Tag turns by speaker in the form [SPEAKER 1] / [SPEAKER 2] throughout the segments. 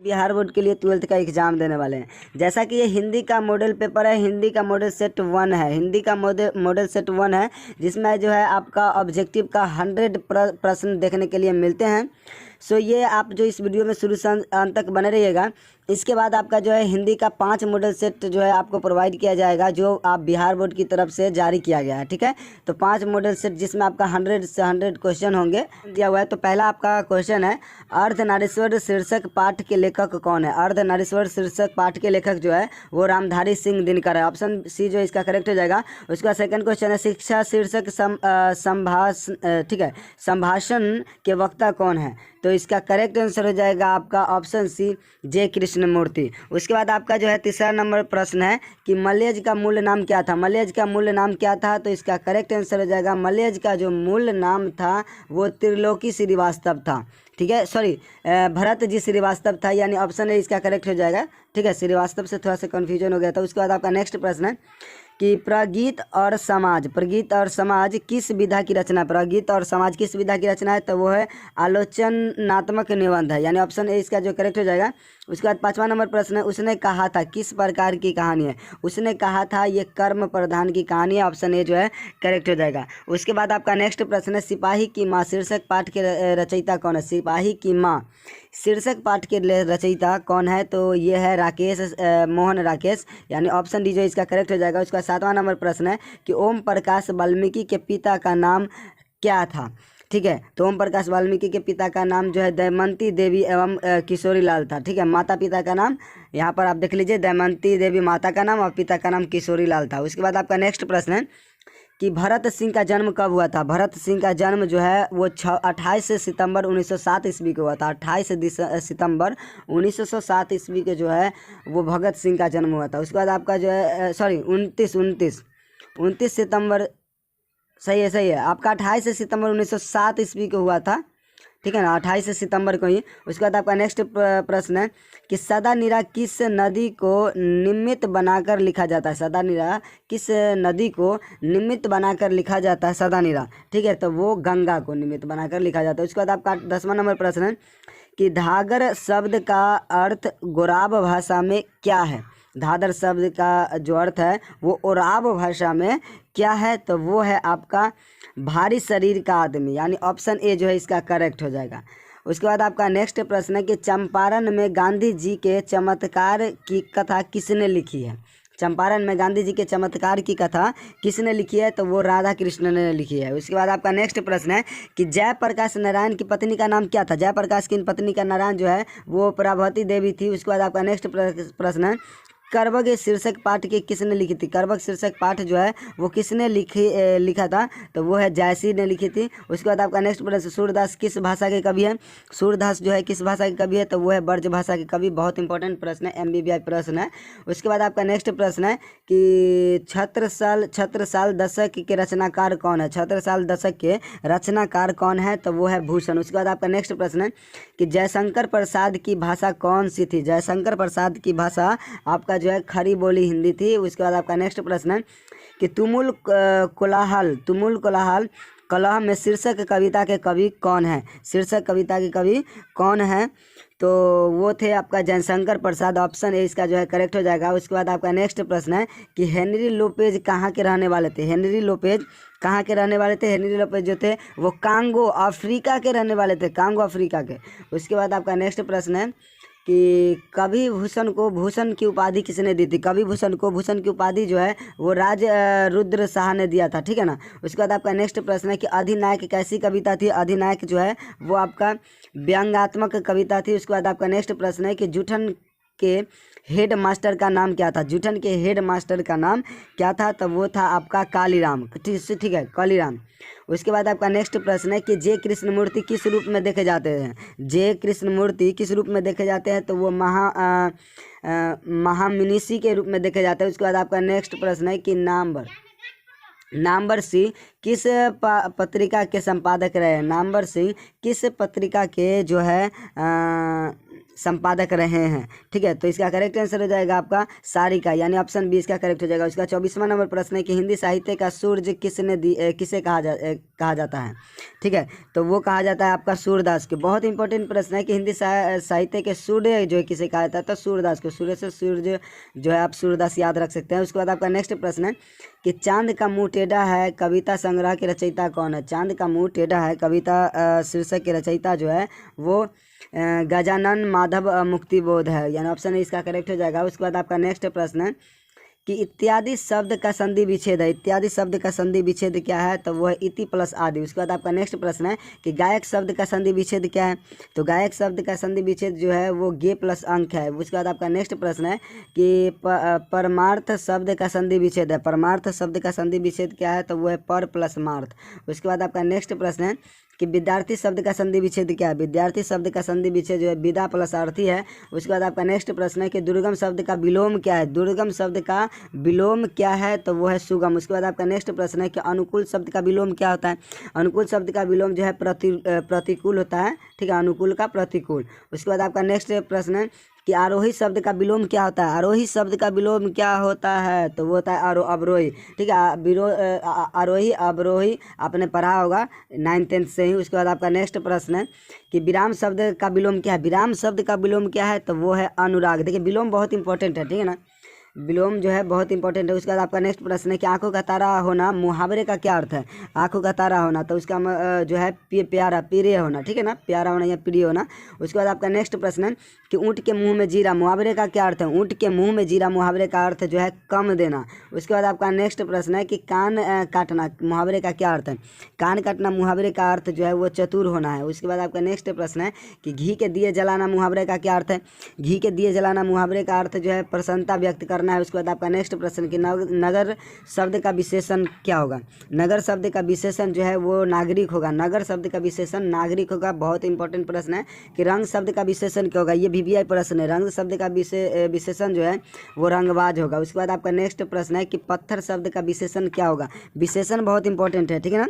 [SPEAKER 1] Bihar board के लिए 12th का एग्जाम देने वाले हैं। जैसा कि ये हिंदी का मॉडल पेपर है, हिंदी का मॉडल सेट 1 है, हिंदी का मॉडल सेट 1 है, जिसमें जो है आपका ऑब्जेक्टिव का 100 प्रश्न देखने के लिए मिलते हैं। सो ये आप जो इस वीडियो में शुरू से अंत तक बने रहिएगा। इसके बाद आपका जो है हिंदी का 5 मॉडल सेट जो है आपको प्रोवाइड किया जाएगा, जो आप बिहार बोर्ड की तरफ से जारी किया गया है। ठीक है, तो 5 मॉडल सेट जिसमें आपका 100 से 100 क्वेश्चन होंगे दिया हुआ है। तो पहला आपका क्वेश्चन है, अर्धनारीश्वर शीर्षक पाठ के लेखक कौन है। अर्धनारीश्वर शीर्षक पाठ के लेखक जो है वो रामधारी सिंह दिनकर है। ऑप्शन सी जो इसका करेक्ट हो जाएगा। उसका सेकंड क्वेश्चन है, शिक्षा शीर्षक ठीक है, संभाषण के वक्ता कौन है। तो इसका करेक्ट आंसर हो जाएगा आपका ऑप्शन सी, जे कृष्णमूर्ति। उसके बाद आपका जो है तीसरा नंबर प्रश्न है कि मलयज का मूल नाम क्या था। मलयज का मूल नाम क्या था। तो इसका करेक्ट आंसर हो जाएगा, मलयज का जो मूल नाम था वो त्रिलोकी श्रीवास्तव था। ठीक है, सॉरी, भरत जी श्रीवास्तव था, यानी ऑप्शन ए इसका करेक्ट हो जाएगा। ठीक है, श्रीवास्तव से थोड़ा सा कन्फ्यूजन हो गया था। उसके बाद आपका नेक्स्ट प्रश्न है कि प्रगीत और समाज किस विधा की रचना। प्रगीत और समाज किस विधा की रचना है। तो वो है आलोचनात्मक निबंध है, यानी ऑप्शन ए इसका जो करेक्ट हो जाएगा। उसके बाद 5वां नंबर प्रश्न है, उसने कहा था किस प्रकार की कहानी है। उसने कहा था ये कर्म प्रधान की कहानी है। ऑप्शन ए जो है करेक्ट हो जाएगा। उसके बाद आपका नेक्स्ट प्रश्न है, सिपाही की माँ शीर्षक पाठ के रचयिता कौन है। सिपाही की माँ शीर्षक पाठ के रचयिता कौन है। तो ये है राकेश मोहन राकेश, यानी ऑप्शन डी जो इसका करेक्ट हो जाएगा। उसका 7वां नंबर प्रश्न है कि ओम प्रकाश वाल्मीकि के पिता का नाम क्या था। ठीक है, तो ओम प्रकाश वाल्मीकि के पिता का नाम जो है दमयंती देवी एवं किशोरी लाल था। ठीक है, माता पिता का नाम यहाँ पर आप देख लीजिए, दमयंती देवी माता का नाम और पिता का नाम किशोरी लाल था। उसके बाद आपका नेक्स्ट प्रश्न है कि भरत सिंह का जन्म कब हुआ था। भरत सिंह का जन्म जो है वो 28 सितंबर 1907 ईस्वी को हुआ था। 28 सितंबर 1907 ईस्वी को जो है वो भगत सिंह का जन्म हुआ था। उसके बाद आपका जो है सॉरी 29 सितंबर, सही है आपका 28 सितंबर 1907 ईस्वी को हुआ था। ठीक है ना, 28 सितंबर को ही। उसके बाद आपका नेक्स्ट प्रश्न है कि सदा नीरा किस नदी को निमित्त बनाकर लिखा जाता है। सदा नीरा किस नदी को निमित्त बनाकर लिखा जाता है। सदा नीरा, ठीक है, तो वो गंगा को निमित्त बनाकर लिखा जाता है। उसके बाद आपका 10वां नंबर प्रश्न है कि धागर शब्द का अर्थ गोराब भाषा में क्या है। धादर शब्द का जो अर्थ है वो ओराव भाषा में क्या है। तो वो है आपका भारी शरीर का आदमी, यानी ऑप्शन ए जो है इसका करेक्ट हो जाएगा। उसके बाद आपका नेक्स्ट प्रश्न है कि चंपारण में गांधी जी के चमत्कार की कथा किसने लिखी है। चंपारण में गांधी जी के चमत्कार की कथा किसने लिखी है। तो वो राधा कृष्ण ने लिखी है। उसके बाद आपका नेक्स्ट प्रश्न है कि जयप्रकाश नारायण की पत्नी का नाम क्या था। जयप्रकाश की पत्नी का नारायण जो है वो प्रभावती देवी थी। उसके बाद आपका नेक्स्ट प्रश्न है, करवग शीर्षक पाठ के किसने लिखी थी। करवग शीर्षक पाठ जो है वो किसने लिखा था। तो वो है जायसी ने लिखी थी। उसके बाद आपका नेक्स्ट प्रश्न, सूरदास किस भाषा के कवि है। सूरदास जो है किस भाषा के कवि है। तो वो है ब्रज भाषा के कवि। बहुत इंपॉर्टेंट प्रश्न है, MBBI प्रश्न है। उसके बाद आपका नेक्स्ट प्रश्न है कि छत्रसाल दशक के रचनाकार कौन है। छत्रसाल दशक के रचनाकार कौन है। तो वो है भूषण। उसके बाद आपका नेक्स्ट प्रश्न है कि जयशंकर प्रसाद की भाषा कौन सी थी। जयशंकर प्रसाद की भाषा आपका जो है खरी बोली हिंदी थी। उसके बाद आपका नेक्स्ट प्रश्न है कि तुमुल कोलाहल कलह में शीर्षक कविता के कवि कौन है। शीर्षक कविता के कवि कौन है। तो वो थे आपका जयशंकर प्रसाद। ऑप्शन ए इसका जो है करेक्ट हो जाएगा। उसके बाद आपका नेक्स्ट प्रश्न है कि हेनरी लोपेज कहाँ के रहने वाले थे। हेनरी लोपेज कहाँ के रहने वाले थे। हेनरी लोपेज जो थे वो कांगो अफ्रीका के रहने वाले थे, कांगो अफ्रीका के। उसके बाद आपका नेक्स्ट प्रश्न है कि कवि भूषण को भूषण की उपाधि किसने दी थी। कवि भूषण को भूषण की उपाधि जो है वो राज रुद्र शाह ने दिया था। ठीक है ना। उसके बाद आपका नेक्स्ट प्रश्न है कि अधिनायक कैसी कविता थी। अधिनायक जो है वो आपका व्यंग्यात्मक कविता थी। उसके बाद आपका नेक्स्ट प्रश्न है कि जूठन के हेड मास्टर का नाम क्या था। जूठन के हेड मास्टर का नाम क्या था। तो वो था आपका कालीराम। ठीक है, कालीराम। उसके बाद आपका नेक्स्ट प्रश्न है कि जे कृष्णमूर्ति किस रूप में देखे जाते हैं। जे कृष्णमूर्ति किस रूप में देखे जाते हैं। तो वो महामनीषी के रूप में देखे जाते हैं। उसके बाद आपका नेक्स्ट प्रश्न है कि नामवर सिंह किस पत्रिका के संपादक रहे। नामवर सिंह किस पत्रिका के जो है संपादक रहे हैं। ठीक है, तो इसका करेक्ट आंसर हो जाएगा आपका सारिका, यानी ऑप्शन बी इसका करेक्ट हो जाएगा। उसका 24वां नंबर प्रश्न है कि हिंदी साहित्य का सूर्य किसे कहा जाता है। ठीक है, तो वो कहा जाता है आपका सूरदास के। बहुत इंपॉर्टेंट प्रश्न है कि हिंदी साहित्य के सूर्य जो है किसे कहा जाता है, तो सूरदास को। सूर्य से सूर्य जो है आप सूरदास याद रख सकते हैं। उसके बाद आपका नेक्स्ट प्रश्न है कि चांद का मुंह टेढ़ा है कविता संग्रह के रचयिता कौन है। चांद का मुंह टेढ़ा है कविता शीर्षक के रचयिता जो है वो गजानन माधव मुक्तिबोध है, यानी ऑप्शन ए इसका करेक्ट हो जाएगा। उसके बाद आपका नेक्स्ट प्रश्न है कि इत्यादि शब्द का संधि विच्छेद है। इत्यादि शब्द का संधि विच्छेद क्या है, तो वो है इति प्लस आदि। उसके बाद आपका नेक्स्ट प्रश्न है कि गायक शब्द का संधि विच्छेद क्या है, तो गायक शब्द का संधि विच्छेद जो है वो गे प्लस अंक है। उसके बाद आपका नेक्स्ट प्रश्न है कि परमार्थ शब्द का संधि विच्छेद है। परमार्थ शब्द का संधि विच्छेद क्या है, तो वो है पर प्लस मार्थ। उसके बाद आपका नेक्स्ट प्रश्न है कि विद्यार्थी शब्द का संधि विच्छेद क्या है। विद्यार्थी शब्द का संधि विच्छेद जो है विदा प्लस अर्थी है। उसके बाद आपका नेक्स्ट प्रश्न है कि दुर्गम शब्द का विलोम क्या है। दुर्गम शब्द का विलोम क्या है, तो वो है सुगम। उसके बाद आपका नेक्स्ट प्रश्न है कि अनुकूल शब्द का विलोम क्या होता है। अनुकूल शब्द का विलोम जो है प्रतिकूल होता है। ठीक है, अनुकूल का प्रतिकूल। उसके बाद आपका नेक्स्ट प्रश्न है कि आरोही शब्द का विलोम क्या होता है। आरोही शब्द का विलोम क्या होता है, तो वो होता है अवरोही। ठीक है, आरोही अवरोही आपने पढ़ा होगा 9th 10th से ही। उसके बाद आपका नेक्स्ट प्रश्न है कि विराम शब्द का विलोम क्या है। विराम शब्द का विलोम क्या है, तो वो है अनुराग। देखिए विलोम बहुत इंपॉर्टेंट है, ठीक है ना, विलोम जो है बहुत इंपॉर्टेंट है। उसके बाद आपका नेक्स्ट प्रश्न है कि आंखों का तारा होना मुहावरे का क्या अर्थ है। आंखों का तारा होना, तो उसका जो है प्यारा प्रिय होना। ठीक है ना, प्यारा होना या प्रिय होना। उसके बाद आपका नेक्स्ट प्रश्न है कि ऊँट के मुंह में जीरा मुहावरे का क्या अर्थ है। ऊँट के मुंह में जीरा मुहावरे का अर्थ जो है कम देना। उसके बाद आपका नेक्स्ट प्रश्न है कि कान काटना मुहावरे का क्या अर्थ है। कान काटना मुहावरे का अर्थ जो है वो चतुर होना है। उसके बाद आपका नेक्स्ट प्रश्न है कि घी के दिए जलाना मुहावरे का क्या अर्थ है। घी के दिए जलाना मुहावरे का अर्थ जो है प्रसन्नता व्यक्त करना है। उसके बाद आपका नेक्स्ट प्रश्न कि नगर शब्द का विशेषण क्या होगा। नगर शब्द का विशेषण जो है वो नागरिक होगा। नगर शब्द का विशेषण नागरिक होगा। बहुत इंपॉर्टेंट प्रश्न है कि रंग शब्द का विशेषण क्या होगा। ये VVI प्रश्न है। रंग शब्द का विशेषण जो है वो रंगबाज होगा। उसके बाद आपका नेक्स्ट प्रश्न है कि पत्थर शब्द का विशेषण क्या होगा। विशेषण बहुत इंपॉर्टेंट है, ठीक है ना।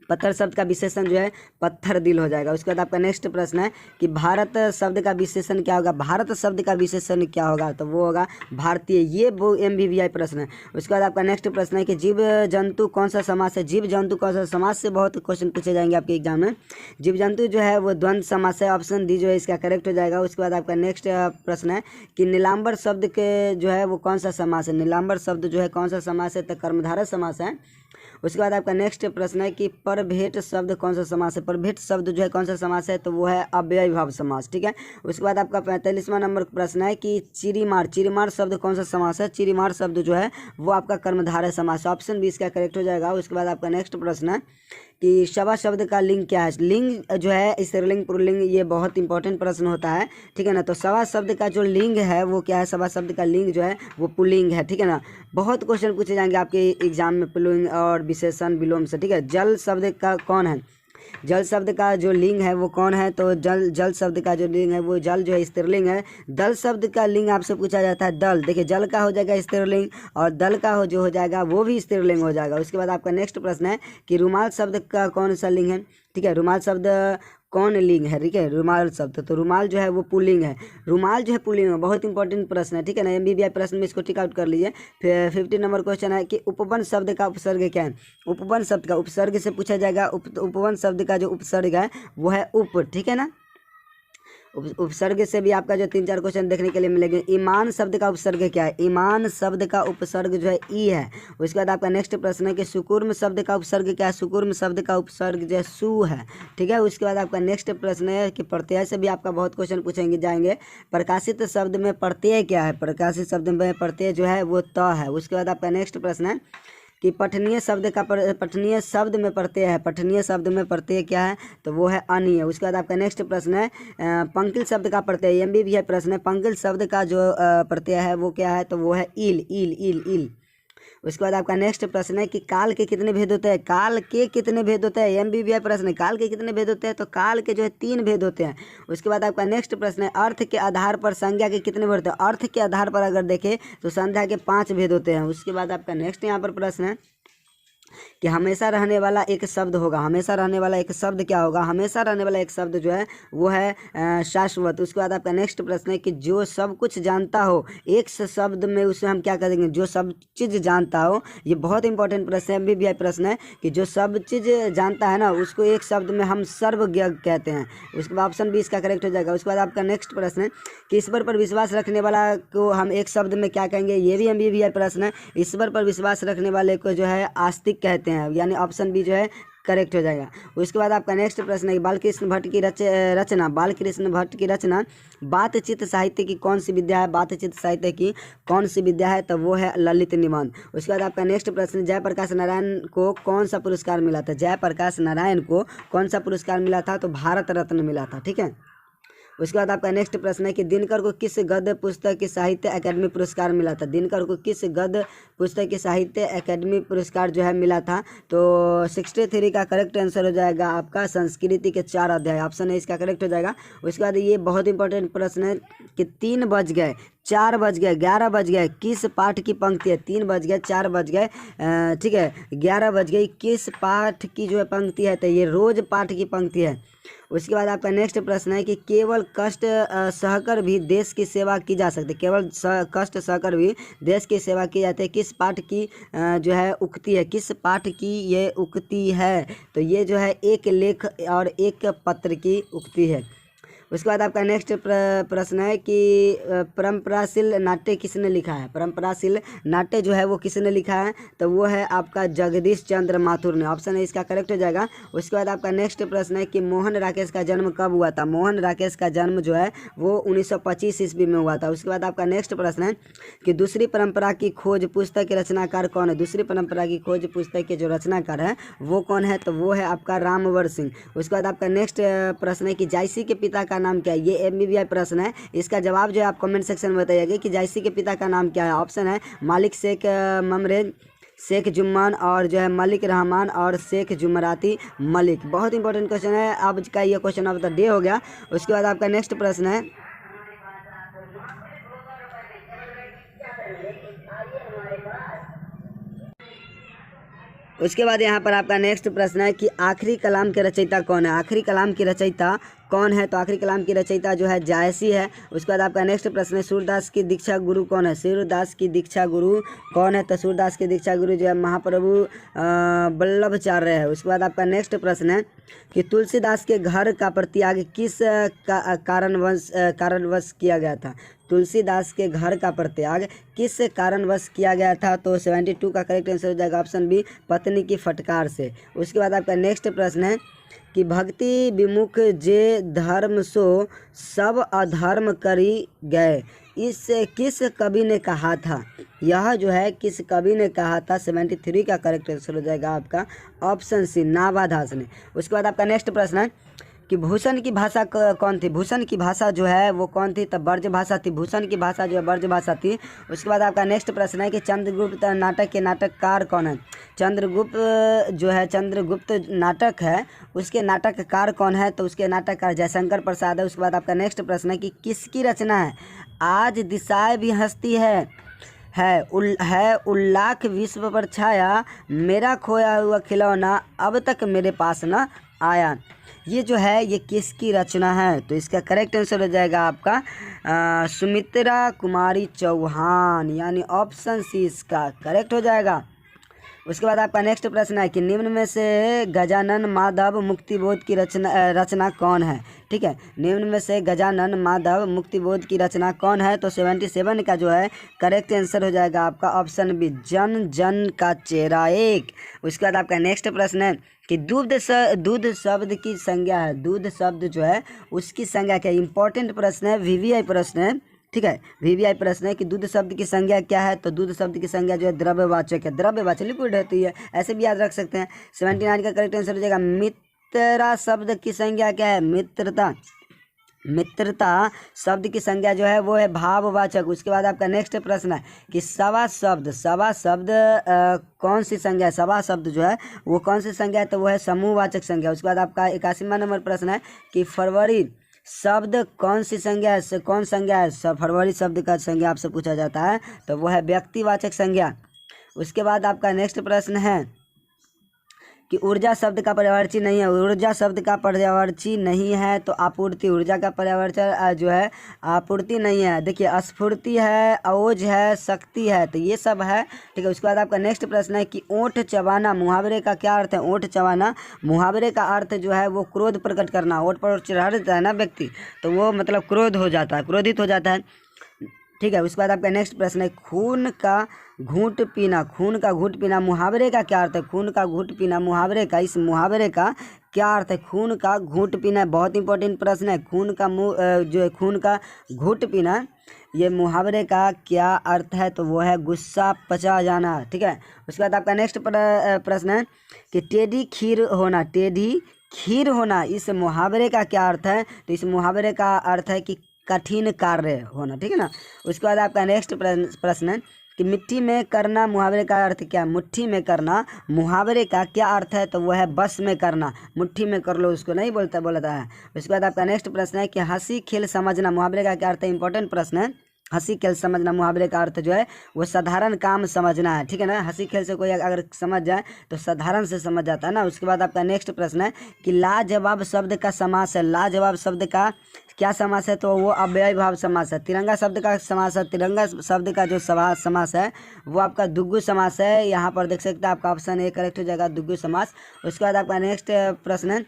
[SPEAKER 1] पत्थर शब्द का विशेषण जो है पत्थर दिल हो जाएगा। उसके बाद आपका नेक्स्ट प्रश्न है कि भारत शब्द का विशेषण क्या होगा। भारत शब्द का विशेषण क्या होगा, तो वो होगा भारतीय। ये वो MVVI प्रश्न है। उसके बाद आपका नेक्स्ट प्रश्न है कि जीव जंतु कौन सा समास है। जीव जंतु कौन सा समास से बहुत क्वेश्चन पूछे जाएंगे आपके एग्जाम में। जीव जंतु जो है वो द्वंद्व समास है। ऑप्शन डी जो है इसका करेक्ट हो जाएगा। उसके बाद आपका नेक्स्ट प्रश्न है कि नीलांबर शब्द के जो है वो कौन सा समास है। नीलांबर शब्द जो है कौन सा समास है, तो कर्मधारय समास है। उसके बाद आपका नेक्स्ट प्रश्न है कि परभेट शब्द कौन सा समास है। परभेट शब्द जो है कौन सा समास है, तो वो है अव्ययीभाव समास। ठीक है, उसके बाद आपका 45वां नंबर प्रश्न है कि चिरीमार। चिरीमार शब्द कौन सा समास है। चिरीमार शब्द जो है वो आपका कर्मधारय समास है। ऑप्शन बी इसका करेक्ट हो जाएगा। उसके बाद आपका नेक्स्ट प्रश्न है कि सभा शब्द का लिंग क्या है। लिंग जो है स्त्रीलिंग पुल्लिंग, ये बहुत इंपॉर्टेंट प्रश्न होता है, ठीक है ना। तो सभा शब्द का जो लिंग है वो क्या है। सभा शब्द का लिंग जो है वो पुल्लिंग है, ठीक है ना। बहुत क्वेश्चन पूछे जाएंगे आपके एग्जाम में पुल्लिंग और विशेषण विलोम से, ठीक है। जल शब्द का कौन है। जल शब्द का जो लिंग है वो कौन है, तो जल शब्द का जो लिंग है वो जल जो है स्त्रीलिंग है। दल शब्द का लिंग आपसे पूछा जाता है दल। देखिए जल का हो जाएगा स्त्रीलिंग और दल का जो हो जाएगा वो भी स्त्रीलिंग हो जाएगा। उसके बाद आपका नेक्स्ट प्रश्न है कि रुमाल शब्द का कौन सा लिंग है। ठीक है, रुमाल शब्द कौन लिंग है। ठीक है, रुमाल शब्द, तो रुमाल जो है वो पुल्लिंग है। रुमाल जो है पुल्लिंग है। बहुत इंपॉर्टेंट प्रश्न है, ठीक है ना। MVVI प्रश्न में इसको टिक आउट कर लीजिए। फिर 50 नंबर क्वेश्चन है कि उपवन शब्द का उपसर्ग क्या है। उपवन शब्द का उपसर्ग से पूछा जाएगा। उपवन शब्द का जो उपसर्ग है वो है उप, ठीक है ना। उपसर्ग से भी आपका जो 3-4 क्वेश्चन देखने के लिए मिलेंगे। ईमान शब्द का उपसर्ग क्या है। ईमान शब्द का उपसर्ग जो है ई है। उसके बाद आपका नेक्स्ट प्रश्न है कि सुकुर्म शब्द का उपसर्ग क्या है। सुकुर्म शब्द का उपसर्ग जो है सु है, ठीक है। उसके बाद आपका नेक्स्ट प्रश्न है कि प्रत्यय से भी आपका बहुत क्वेश्चन पूछेंगे जाएंगे। प्रकाशित शब्द में प्रत्यय क्या है। प्रकाशित शब्द में प्रत्यय जो है वो त है। उसके बाद आपका नेक्स्ट प्रश्न है कि पठनीय पठनीय शब्द में प्रत्यय है। पठनीय शब्द में प्रत्यय क्या है, तो वो है अनीय। उसके बाद आपका नेक्स्ट प्रश्न है पंकिल शब्द का प्रत्यय। MVVI प्रश्न है पंकिल शब्द का जो प्रत्यय है वो क्या है, तो वो है इल इल इल इल। उसके बाद आपका नेक्स्ट प्रश्न है कि काल के कितने भेद होते हैं। काल के कितने भेद होते हैं। MVVI प्रश्न है काल के कितने भेद होते हैं, तो काल के जो है 3 भेद होते हैं। उसके बाद आपका नेक्स्ट प्रश्न है अर्थ के आधार पर संज्ञा के कितने भेद होते हैं। अर्थ के आधार पर अगर देखें तो संज्ञा के 5 भेद होते हैं। उसके बाद आपका नेक्स्ट यहाँ पर प्रश्न है कि हमेशा रहने वाला एक शब्द होगा। हमेशा रहने वाला एक शब्द क्या होगा? हमेशा रहने वाला एक शब्द जो है वो है शाश्वत। उसके बाद आपका नेक्स्ट प्रश्न है कि जो सब कुछ जानता हो, एक शब्द में उसे हम क्या करेंगे? जो सब चीज़ जानता हो। ये बहुत इंपॉर्टेंट प्रश्न है, भी प्रश्न है कि जो सब चीज़ जानता है ना, उसको एक शब्द में हम सर्वज्ञ कहते हैं। उसके बाद ऑप्शन बी इसका करेक्ट हो जाएगा। उसके बाद आपका नेक्स्ट प्रश्न है कि ईश्वर पर विश्वास रखने वाला को हम एक शब्द में क्या कहेंगे? ये भी प्रश्न है। ईश्वर पर विश्वास रखने वाले को जो है आस्तिक कहते हैं, यानी ऑप्शन बी जो है करेक्ट हो जाएगा। उसके बाद आपका नेक्स्ट प्रश्न है कि बालकृष्ण भट्ट की रचना बातचीत साहित्य की कौन सी विद्या है? बातचीत साहित्य की कौन सी विद्या है? तो वो है ललित निबंध। उसके बाद आपका नेक्स्ट प्रश्न, जयप्रकाश नारायण को कौन सा पुरस्कार मिला था? जयप्रकाश नारायण को कौन सा पुरस्कार मिला था? तो भारत रत्न मिला था। ठीक है। उसके बाद आपका नेक्स्ट प्रश्न है कि दिनकर को किस गद्य पुस्तक की साहित्य अकेडमी पुरस्कार मिला था? दिनकर को किस गद्य पुस्तक की साहित्य अकेडमी पुरस्कार जो है मिला था? तो 63 का करेक्ट आंसर हो जाएगा आपका संस्कृति के 4 अध्याय। ऑप्शन है इसका करेक्ट हो जाएगा। उसके बाद ये बहुत इंपॉर्टेंट प्रश्न है कि 3 बज गए, 4 बज गए, 11 बज गए, किस पाठ की पंक्ति है? 3 बज गए, 4 बज गए, ठीक है, 11 बज गई, किस पाठ की जो है पंक्ति है? तो ये रोज पाठ की पंक्ति है। उसके बाद आपका नेक्स्ट प्रश्न है कि केवल कष्ट सहकर भी देश की सेवा की जा सकती है। केवल कष्ट सहकर भी देश की सेवा की जाती है। किस पाठ की जो है उक्ति है? किस पाठ की ये उक्ति है? तो ये जो है एक लेख और एक पत्र की उक्ति है। उसके बाद आपका नेक्स्ट प्रश्न है कि परंपराशील नाट्य किसने लिखा है? परंपराशील नाट्य जो है वो किसने लिखा है? तो वो है आपका जगदीश चंद्र माथुर ने। ऑप्शन है इसका करेक्ट हो जाएगा। उसके बाद आपका नेक्स्ट प्रश्न है कि मोहन राकेश का जन्म कब हुआ था? मोहन राकेश का जन्म जो है वो 1925 ईस्वी में हुआ था। उसके बाद आपका नेक्स्ट प्रश्न है कि दूसरी परंपरा की खोज पुस्तक के रचनाकार कौन है? दूसरी परंपरा की खोज पुस्तक के जो रचनाकार है वो कौन है? तो वो है आपका रामवर सिंह। उसके बाद आपका नेक्स्ट प्रश्न है कि जायसी के पिता का नाम क्या है? ये MBBI प्रश्न है। इसका जवाब जो है आप कमेंट सेक्शन में बताइएगा कि जायसी के पिता का नाम क्या है। ऑप्शन है मालिक शेख ममरेज, शेख जुम्मान और जो है मलिक रहमान और शेख जुमराती मलिक। बहुत इंपॉर्टेंट क्वेश्चन है। अब का ये क्वेश्चन ऑफ द डे हो गया। उसके बाद आपका नेक्स्ट प्रश्न है उसके बाद यहाँ पर आपका नेक्स्ट प्रश्न है कि आखिरी कलाम के रचयिता कौन है? आखिरी कलाम की रचयिता कौन है? तो आखिरी कलाम की रचयिता जो है जायसी है। उसके बाद आपका नेक्स्ट प्रश्न है सूरदास की दीक्षा गुरु कौन है? सूरदास की दीक्षा गुरु कौन है? तो सूरदास की दीक्षा गुरु जो है महाप्रभु वल्लभाचार्य है। उसके बाद आपका नेक्स्ट प्रश्न है कि तुलसीदास के घर का परित्याग किस कारणवश किया गया था? तुलसीदास के घर का परित्याग किस कारणवश किया गया था? तो 72 का करेक्ट आंसर हो जाएगा ऑप्शन बी, पत्नी की फटकार से। उसके बाद आपका नेक्स्ट प्रश्न है कि भक्ति विमुख जे धर्म सो सब अधर्म करी गए, इस किस कवि ने कहा था? यह जो है किस कवि ने कहा था? 73 का करेक्ट आंसर हो जाएगा आपका ऑप्शन सी, नावादास ने। उसके बाद आपका नेक्स्ट प्रश्न है कि भूषण की भाषा कौन थी? भूषण की भाषा जो है वो कौन थी? तब ब्रज भाषा थी। भूषण की भाषा जो है ब्रज भाषा थी। उसके बाद आपका नेक्स्ट प्रश्न है कि चंद्रगुप्त नाटक के नाटककार कौन है? चंद्रगुप्त जो है चंद्रगुप्त नाटक है उसके नाटककार कौन है? तो उसके नाटककार जयशंकर प्रसाद है। उसके बाद आपका नेक्स्ट प्रश्न है कि किसकी रचना है? आज दिशाएं भी हंसती है उल्लाख विश्व पर छाया, मेरा खोया हुआ खिलौना अब तक मेरे पास न आया। ये जो है ये किसकी रचना है? तो इसका करेक्ट आंसर हो जाएगा आपका सुमित्रा कुमारी चौहान, यानी ऑप्शन सी इसका करेक्ट हो जाएगा। उसके बाद आपका नेक्स्ट प्रश्न है कि निम्न में से गजानन माधव मुक्तिबोध की रचना कौन है? ठीक है, निम्न में से गजानन माधव मुक्तिबोध की रचना कौन है? तो 77 का जो है करेक्ट आंसर हो जाएगा आपका ऑप्शन बी, जन जन का चेहरा एक। उसके बाद आपका नेक्स्ट प्रश्न है कि दूध शब्द की संज्ञा है। दूध शब्द जो है उसकी संज्ञा क्या? इंपॉर्टेंट प्रश्न है, VVI प्रश्न है। ठीक है, VVI प्रश्न है कि दूध शब्द की संज्ञा क्या है? तो दूध शब्द की संज्ञा जो है द्रव्यवाचक है। द्रव्यवाचक लिक्विड रहती है, ऐसे भी याद रख सकते हैं। 79 का करेक्ट आंसर हो जाएगा मित्रा शब्द की संज्ञा क्या है? मित्रता। मित्रता शब्द की संज्ञा जो है वो है भाववाचक। उसके बाद आपका नेक्स्ट प्रश्न है कि सवा शब्द कौन सी संज्ञा है? सवा शब्द जो है वो कौन सी संज्ञा है? तो वो है समूहवाचक संज्ञा। उसके बाद आपका 81वां नंबर प्रश्न है कि फरवरी शब्द कौन सी संज्ञा है? कौन संज्ञा है? फरवरी शब्द का संज्ञा आपसे पूछा जाता है, तो वो है व्यक्तिवाचक संज्ञा। उसके बाद आपका नेक्स्ट प्रश्न है कि ऊर्जा शब्द का पर्यायवाची नहीं है, ऊर्जा शब्द का पर्यायवाची नहीं है तो आपूर्ति, ऊर्जा का पर्यायवाची जो है आपूर्ति नहीं है। देखिए स्फूर्ति है, ओज है, शक्ति है, तो ये सब है, ठीक है। उसके बाद आपका नेक्स्ट प्रश्न है कि ओंठ चबाना मुहावरे का क्या अर्थ है। ओंठ चबाना मुहावरे का अर्थ जो है वो क्रोध प्रकट करना। ओंठ पर चढ़ा देता है ना व्यक्ति तो वो मतलब क्रोध हो जाता है, क्रोधित हो जाता है, ठीक है। उसके बाद आपका नेक्स्ट प्रश्न है खून का घूंट पीना। खून का घूंट पीना मुहावरे का क्या अर्थ है। खून का घूंट पीना मुहावरे का, इस मुहावरे का क्या अर्थ है। खून का घूंट पीना बहुत इंपॉर्टेंट प्रश्न है। खून का जो है खून का घूंट पीना, ये मुहावरे का क्या अर्थ है, तो वो है गुस्सा पचा जाना, ठीक है। उसके बाद आपका नेक्स्ट प्रश्न है कि टेढ़ी खीर होना। टेढ़ी खीर होना इस मुहावरे का क्या अर्थ है, तो इस मुहावरे का अर्थ है कि कठिन कार्य होना, ठीक है ना। उसके बाद आपका नेक्स्ट प्रश्न है कि मिट्टी में करना मुहावरे का अर्थ क्या है। मुट्ठी में करना मुहावरे का क्या अर्थ है, तो वह है बस में करना। मुट्ठी में कर लो उसको नहीं बोलता है। उसके बाद आपका नेक्स्ट प्रश्न है कि हंसी खेल समझना मुहावरे का क्या अर्थ है। इंपॉर्टेंट प्रश्न है। हंसी खेल समझना मुहावरे का अर्थ जो है वो साधारण काम समझना है, ठीक है ना। हंसी खेल से कोई अगर समझ जाए तो साधारण से समझ जाता है ना। उसके बाद आपका नेक्स्ट प्रश्न है कि लाजवाब शब्द का समास है। लाजवाब शब्द का क्या समास है, तो वो अव्यय भाव समास है। तिरंगा शब्द का समास है। तिरंगा शब्द का जो समास है वो आपका दुग्गु समास है। यहाँ पर देख सकते हैं आपका ऑप्शन ए करेक्ट हो जाएगा, दुग्गु समास। उसके बाद आपका नेक्स्ट प्रश्न है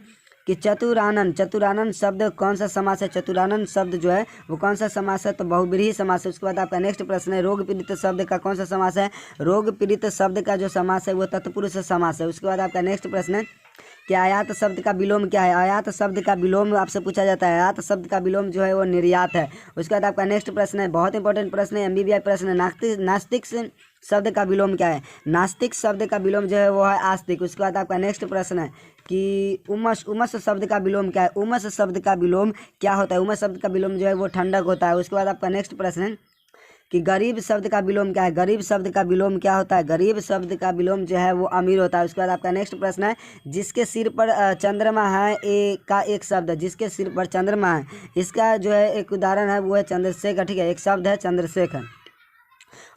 [SPEAKER 1] कि चतुरानन। चतुरानन शब्द कौन सा समास है। चतुरानन शब्द जो है वो कौन सा समास है, तो बहुब्रीहि समास है। उसके बाद आपका नेक्स्ट प्रश्न है रोग पीड़ित शब्द का कौन सा समास है। रोग पीड़ित शब्द का जो समास है वो तत्पुरुष समास है। उसके बाद आपका नेक्स्ट प्रश्न है कि आयात शब्द का विलोम क्या है। आयात शब्द का विलोम आपसे पूछा जाता है। आयात शब्द का विलोम जो है वो निर्यात है। उसके बाद आपका नेक्स्ट प्रश्न है बहुत इंपॉर्टेंट प्रश्न है, MBBI प्रश्न है, नास्तिक शब्द का विलोम क्या है। नास्तिक शब्द का विलोम जो है वो है आस्तिक। उसके बाद आपका नेक्स्ट प्रश्न है कि उमस। उमस शब्द का विलोम क्या है। उमस शब्द का विलोम क्या होता है। उमस शब्द का विलोम जो है वो ठंडक होता है। उसके बाद आपका नेक्स्ट प्रश्न है कि गरीब शब्द का विलोम क्या है। गरीब शब्द का विलोम क्या होता है। गरीब शब्द का विलोम जो है वो अमीर होता है। उसके बाद आपका नेक्स्ट प्रश्न है जिसके सिर पर चंद्रमा है का एक शब्द है। जिसके सिर पर चंद्रमा है इसका जो है एक उदाहरण है वो है चंद्रशेखर, ठीक है। एक शब्द है चंद्रशेखर।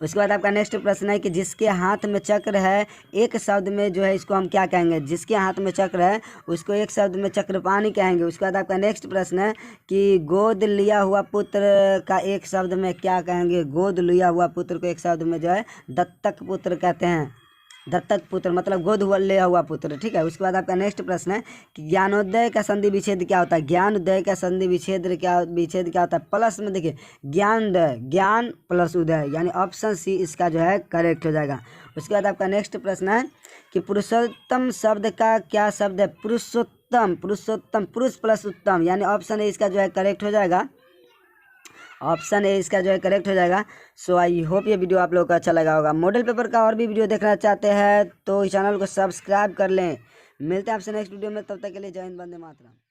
[SPEAKER 1] उसके बाद आपका नेक्स्ट प्रश्न है कि जिसके हाथ में चक्र है एक शब्द में जो है इसको हम क्या कहेंगे। जिसके हाथ में चक्र है उसको एक शब्द में चक्रपाणी कहेंगे। उसके बाद आपका नेक्स्ट प्रश्न है कि गोद लिया हुआ पुत्र का एक शब्द में क्या कहेंगे। गोद लिया हुआ पुत्र को एक शब्द में जो है दत्तक पुत्र कहते हैं। दत्तक पुत्र मतलब गोद लिया हुआ पुत्र, ठीक है। उसके बाद आपका नेक्स्ट प्रश्न है कि ज्ञानोदय का संधि विच्छेद क्या होता है। ज्ञानोदय का संधि विच्छेद क्या होता है। प्लस में देखिए ज्ञानोदय, ज्ञान प्लस उदय, यानी ऑप्शन सी इसका जो है करेक्ट हो जाएगा। उसके बाद आपका नेक्स्ट प्रश्न है कि पुरुषोत्तम शब्द का क्या शब्द है। पुरुषोत्तम, पुरुषोत्तम पुरुष प्लस उत्तम, यानी ऑप्शन ए इसका जो है करेक्ट हो जाएगा। ऑप्शन ए इसका जो है करेक्ट हो जाएगा। सो आई होप ये वीडियो आप लोगों को अच्छा लगा होगा। मॉडल पेपर का और भी वीडियो देखना चाहते हैं तो इस चैनल को सब्सक्राइब कर लें। मिलते हैं आपसे नेक्स्ट वीडियो में, तब तक के लिए जय हिंद, वंदे मातरम।